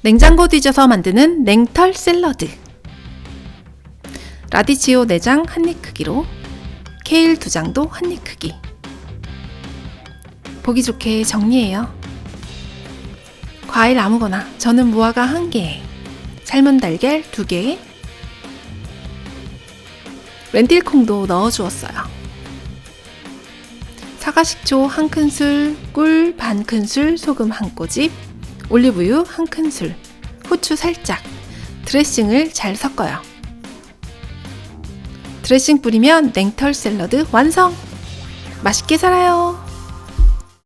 냉장고 뒤져서 만드는 냉털 샐러드. 라디치오 4장 한입 크기로, 케일 2장도 한입 크기. 보기 좋게 정리해요. 과일 아무거나, 저는 무화과 1개, 삶은 달걀 2개, 렌틸콩도 넣어주었어요. 사과식초 1큰술, 꿀 반큰술, 소금 1꼬집, 올리브유 1큰술, 후추 살짝, 드레싱을 잘 섞어요. 드레싱 뿌리면 냉털 샐러드 완성! 맛있게 살아요!